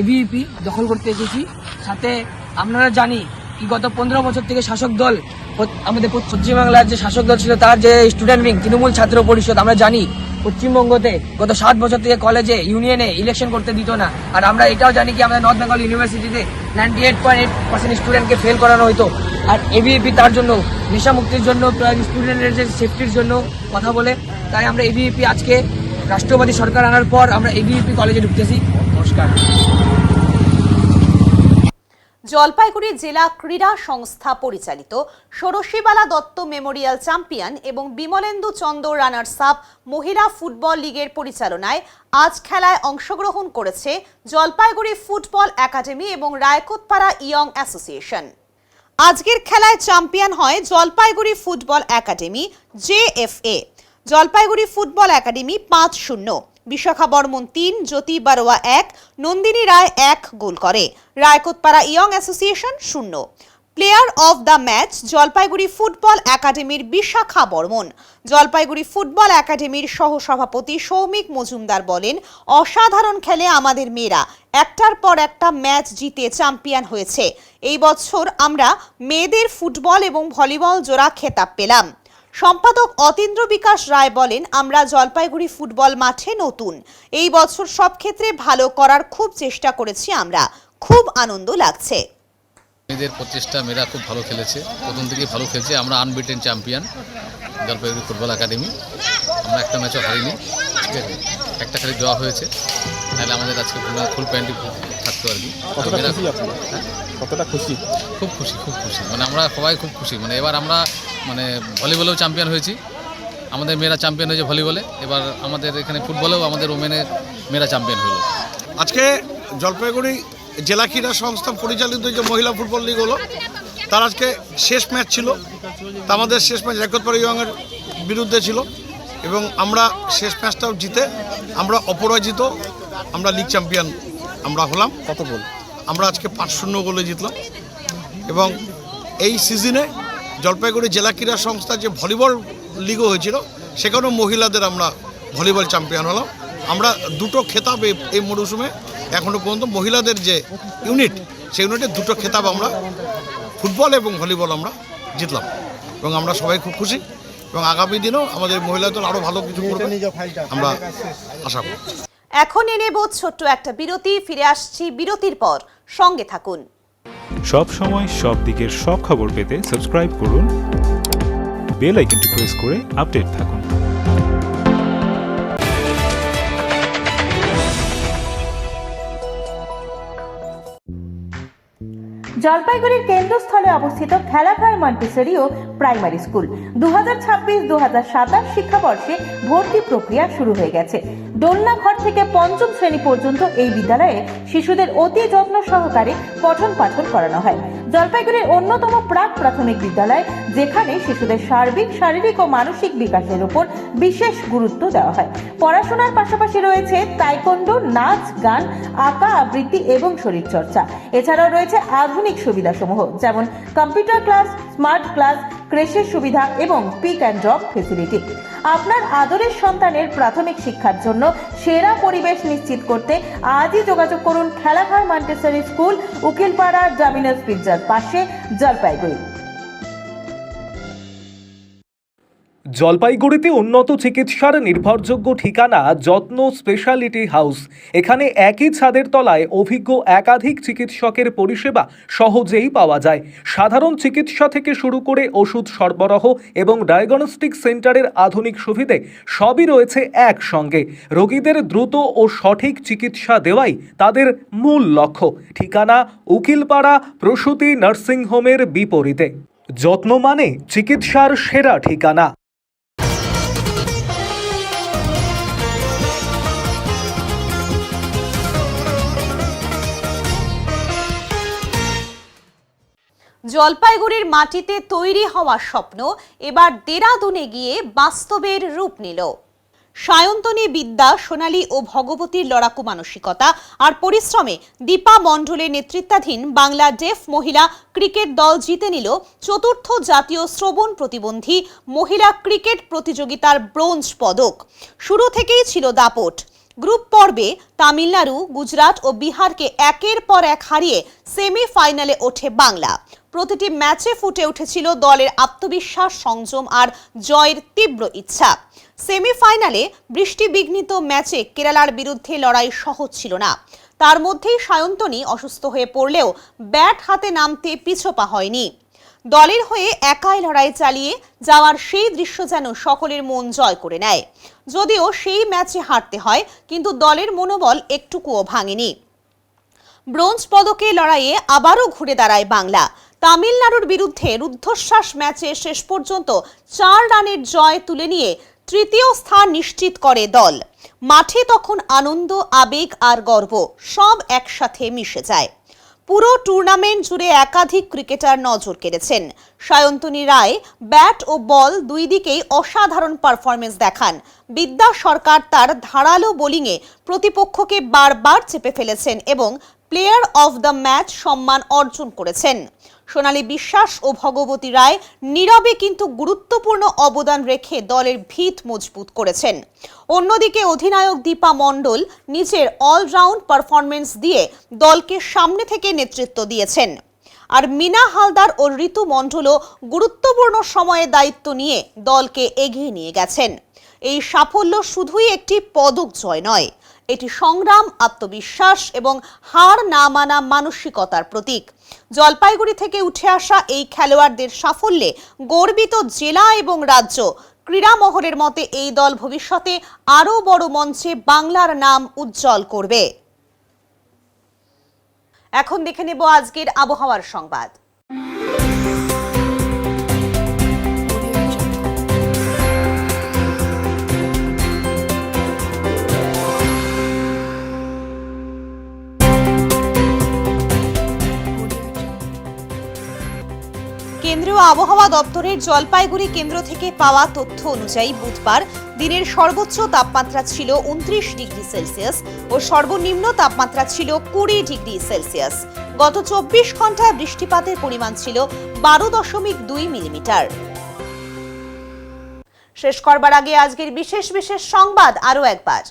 এবিপি দখল করতে এসেছি। সাথে আপনারা জানি কি গত 15 বছর থেকে শাসক দল, আমাদের পশ্চিমবাংলার যে শাসক দল ছিল তার যে স্টুডেন্ট উইং তৃণমূল ছাত্র পরিষদ, আমরা জানি পশ্চিমবঙ্গতে গত 7 বছর থেকে কলেজে ইউনিয়নে ইলেকশন করতে দিত না। আর আমরা এটাও জানি কি আমাদের নর্থ বেঙ্গল ইউনিভার্সিটিতে 98.8% স্টুডেন্টকে ফেল করানো হতো। আর এবিপি তার জন্য নেশা মুক্তির জন্য, স্টুডেন্টের যে সেফটির জন্য কথা বলে। তাই আমরা এবিপি আজকে রাষ্ট্রবাদী সরকার আনার পর আমরা এবিপি কলেজে ঢুকতেছি। নমস্কার। জলপাইগুড়ি জেলা ক্রীড়া সংস্থা পরিচালিত ষোড়শীবালা দত্ত মেমোরিয়াল চ্যাম্পিয়ন এবং বিমলেন্দু চন্দ্র রানার্স আপ মহিলা ফুটবল লিগের পরিচালনায় আজ খেলায় অংশগ্রহণ করেছে জলপাইগুড়ি ফুটবল একাডেমি এবং রায়কোটপাড়া ইয়ং অ্যাসোসিয়েশন। আজকের খেলায় চ্যাম্পিয়ন হয় Jalpaiguri football academy JFA। Jalpaiguri football academy 5-0, Bishakha Barman 3, Jyoti Barua 1, Nandini Roy 1 goal করে। Raikotpara young association 0। Player of the match Jalpaiguri football একাডেমির বিশাখা বর্মন। জলপাইগুড়ি ফুটবল একাডেমির সহসভাপতি সৌমিক মজুমদার বলেন, অসাধারণ খেলে আমাদের মেয়েরা একটার পর একটা ম্যাচ জিতে চ্যাম্পিয়ন হয়েছে। এই বছর আমরা মেয়েদের ফুটবল এবং ভলিবল জোড়া খেতাব পেলাম। সম্পাদক অতীন্দ্র বিকাশ রায় বলেন, আমরা জলপাইগুড়ি ফুটবল মাঠে নতুন, এই বছর সব ক্ষেত্রে ভালো করার খুব চেষ্টা করেছি, আমরা খুব আনন্দ লাগছে। মেয়েদের প্রচেষ্টা, মেয়েরা খুব ভালো খেলেছে, প্রথম থেকেই ভালো খেলছে। আমরা unbeaten champion Jalpaiguri football academy. আমরা একটা ম্যাচও হারিনি, ঠিক আছে, একটা খালি দেওয়া হয়েছে, তাহলে আমাদের আজকে ফুল প্যান্টি থাকতো আর কি। কতটা খুশি? খুব খুশি, খুব খুশি, মানে আমরা সবাই খুব খুশি। মানে এবার আমরা মানে ভলিবলেও চ্যাম্পিয়ন হয়েছি, আমাদের মেয়েরা চ্যাম্পিয়ন হয়েছে ভলিবলে। এবার আমাদের এখানে ফুটবলেও আমাদের ওমেনের মেয়েরা চ্যাম্পিয়ন হলো। আজকে জলপাইগুড়ি জেলা ক্রীড়া সংস্থা পরিচালিত যে মহিলা ফুটবল লিগ হলো, তার আজকে শেষ ম্যাচ ছিল। তা আমাদের শেষ ম্যাচ রেকর্ডপাড়া ইয়ংয়ের বিরুদ্ধে ছিল এবং আমরা শেষ ম্যাচটাও জিতে আমরা অপরাজিত, আমরা লিগ চ্যাম্পিয়ন আমরা হলাম। কত গোল? আমরা আজকে 5-0 গোলে জিতলাম। এবং এই সিজনে জলপাইগুড়ি জেলা ক্রীড়া সংস্থা যে ভলিবল লিগও হয়েছিল, সেখানেও মহিলাদের আমরা ভলিবল চ্যাম্পিয়ন হলাম। আমরা দুটো খেতাব এই মরশুমে এখনও পর্যন্ত মহিলাদের যে ইউনিট, সেই ইউনিটে দুটো খেতাব আমরা ফুটবল এবং ভলিবল আমরা জিতলাম এবং আমরা সবাই খুব খুশি। এবং আগামী দিনেও আমাদের মহিলা দল আরও ভালো কিছু করবে আমরা আশা করি। এখন নেব ছোট্ট একটা বিরতি, ফিরে আসছি বিরতির পর, সঙ্গে থাকুন। সব সময় সব দিকের সব খবর পেতে সাবস্ক্রাইব করুন, বেল আইকনটি প্রেস করে আপডেট থাকুন। জলপাইগুড়ির কেন্দ্রস্থলে অবস্থিত খেলাঘর মন্টেসরি ও প্রাইমারি স্কুল 2026-2027 শিক্ষাবর্ষে ভর্তি প্রক্রিয়া শুরু হয়ে গেছে। দোলনাঘর থেকে পঞ্চম শ্রেণী পর্যন্ত এই বিদ্যালয়ে শিশুদের অতি যত্ন সহকারে পঠন পাঠন করানো হয়। জলপাইগুড়ির অন্যতম প্রাক প্রাথমিক বিদ্যালয়, যেখানে শিশুদের সার্বিক শারীরিক ও মানসিক বিকাশের উপর বিশেষ গুরুত্ব দেওয়া হয়। পড়াশোনার পাশাপাশি রয়েছে তাইকোন্ডো, নাচ, গান, আঁকা, আবৃত্তি এবং শরীরচর্চা। এছাড়াও রয়েছে আধুনিক সুবিধাসমূহ, যেমন কম্পিউটার ক্লাস, স্মার্ট ক্লাস, ক্রেশের সুবিধা এবং পিক অ্যান্ড ড্রপ ফেসিলিটি। আপনার আদরের সন্তানের প্রাথমিক শিক্ষার জন্য সেরা পরিবেশ নিশ্চিত করতে আজই যোগাযোগ করুন খেলাঘর মন্টেসরি স্কুল, উকিলপাড়া ডমিনোস পিৎজার পাশে, জলপাইগুড়ি। জলপাইগুড়িতে উন্নত চিকিৎসার নির্ভরযোগ্য ঠিকানা যত্ন স্পেশালিটি হাউস। এখানে একই ছাদের তলায় অভিজ্ঞ একাধিক চিকিৎসকের পরিষেবা সহজেই পাওয়া যায়। সাধারণ চিকিৎসা থেকে শুরু করে ওষুধ সরবরাহ এবং ডায়াগনস্টিক সেন্টারের আধুনিক সুবিধে সবই রয়েছে একসঙ্গে। রোগীদের দ্রুত ও সঠিক চিকিৎসা দেওয়াই তাদের মূল লক্ষ্য। ঠিকানা উকিলপাড়া প্রসূতি নার্সিংহোমের বিপরীতে। যত্ন মানে চিকিৎসার সেরা ঠিকানা। জলপাইগুড়ির মাটিতে তৈরি হওয়া স্বপ্ন এবার দেরাদুনে গিয়ে বাস্তবের রূপ নিল। সায়ন্তনী বিদ্যা, সোনালী ও ভগবতীর লড়াকু মানসিকতা আর পরিশ্রমে দীপা মণ্ডলের নেতৃত্বাধীন বাংলা ডেফ মহিলা ক্রিকেট দল জিতে নিল চতুর্থ জাতীয় শ্রবণ প্রতিবন্ধী মহিলা ক্রিকেট প্রতিযোগিতার ব্রোঞ্জ পদক। শুরু থেকেই ছিল দাপট। গ্রুপ পর্বে তামিলনাড়ু, গুজরাট ও বিহারকে একের পর এক হারিয়ে সেমিফাইনালে ওঠে বাংলা। প্রতিটি ম্যাচে ফুটে উঠেছিল দলের আত্মবিশ্বাস, সংযম আর জয়ের তীব্র ইচ্ছা। সেমিফাইনালে বৃষ্টিবিঘ্নিত ম্যাচে কেরালার বিরুদ্ধে লড়াই সহজ ছিল না। তার মধ্যেই সায়ন্তনী অসুস্থ হয়ে পড়লেও ব্যাট হাতে নামতে পিছপা হয়নি। দলের হয়ে একাই লড়াই চালিয়ে যাওয়ার সেই দৃশ্য যেন সকলের মন জয় করে নেয়। যদিও সেই ম্যাচে হারতে হয়, কিন্তু দলের মনোবল একটুকুও ভাঙেনি। ব্রোঞ্জ পদকে লড়াইয়ে আবারও ঘুরে দাঁড়ায় বাংলা। তামিলনাড়ুর বিরুদ্ধে রুদ্ধশ্বাস ম্যাচে শেষ পর্যন্ত 4 রানের জয় তুলে নিয়ে তৃতীয় স্থান নিশ্চিত করে দল। মাঠে তখন আনন্দ, আবেগ আর গর্ব সব একসাথে মিশে যায়। পুরো টুর্নামেন্ট জুড়ে একাধিক ক্রিকেটার নজর কেড়েছেন। সায়ন্তনী রায় ব্যাট ও বল দুই দিকেই অসাধারণ পারফরমেন্স দেখান। বিদ্যা সরকার তার ধারালো বোলিংয়ে প্রতিপক্ষকে বারবার চেপে ফেলেছেন এবং প্লেয়ার অফ দ্য ম্যাচ সম্মান অর্জন করেছেন। সোনালী বিশ্বাস ও ভগবতী রায় নীরবে কিন্তু গুরুত্বপূর্ণ অবদান রেখে দলের ভিত মজবুত করেছেন। অন্যদিকে অধিনায়ক দীপা মণ্ডল নিজের অলরাউন্ড পারফরমেন্স দিয়ে দলকে সামনে থেকে নেতৃত্ব দিয়েছেন। আর মিনা হালদার ও ঋতু মণ্ডলও গুরুত্বপূর্ণ সময়ে দায়িত্ব নিয়ে দলকে এগিয়ে নিয়ে গেছেন। এই সাফল্য শুধুই একটি পদক জয় নয়, এটি সংগ্রাম, আত্মবিশ্বাস এবং হার না মানা মানসিকতার প্রতীক। জলপাইগুড়ি থেকে উঠে আসা এই খেলোয়াড়দের সাফল্যে গর্বিত জেলা এবং রাজ্য। ক্রীড়া মহলের মতে এই দল ভবিষ্যতে আরও বড় মঞ্চে বাংলার নাম উজ্জ্বল করবে। এখন দেখে নেব আজকের আবহাওয়ার সংবাদ। কেন্দ্রীয় আবহাওয়া দপ্তরের জলপাইগুড়ি কেন্দ্র থেকে পাওয়া তথ্য অনুযায়ী বুধবার দিনের সর্বোচ্চ তাপমাত্রা ছিল 29 ডিগ্রি সেলসিয়াস ও সর্বনিম্ন তাপমাত্রা ছিল 20 ডিগ্রি সেলসিয়াস। গত 24 ঘন্টায় বৃষ্টিপাতের পরিমাণ ছিল 12.2 মিলিমিটার। শেষ করবার আগে আজকের বিশেষ সংবাদ আরও একবার।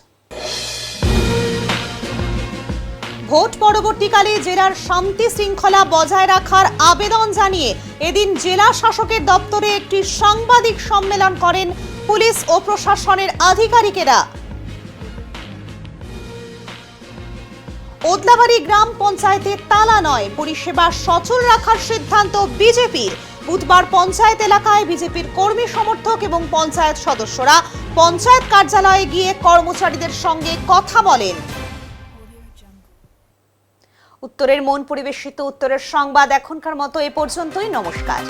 ভোট পরবর্তীকালে জেলার শান্তি শৃঙ্খলা বজায় রাখার আবেদন জানিয়ে এদিন জেলা শাসকের দপ্তরে একটি সাংবাদিক সম্মেলন করেন পুলিশ ও প্রশাসনের আধিকারিকেরা। ওদলাবাড়ি গ্রাম পঞ্চায়েতে তালা নয়, পরিষেবা সচল রাখার সিদ্ধান্ত বিজেপির। বুধবার পঞ্চায়েত এলাকায় বিজেপির কর্মী সমর্থক এবং পঞ্চায়েত সদস্যরা পঞ্চায়েত কার্যালয়ে গিয়ে কর্মচারীদের সঙ্গে কথা বলেন। উত্তরের মন পরিবেশিত উত্তরের সংবাদ এখনকার মতো এ পর্যন্তই। নমস্কার।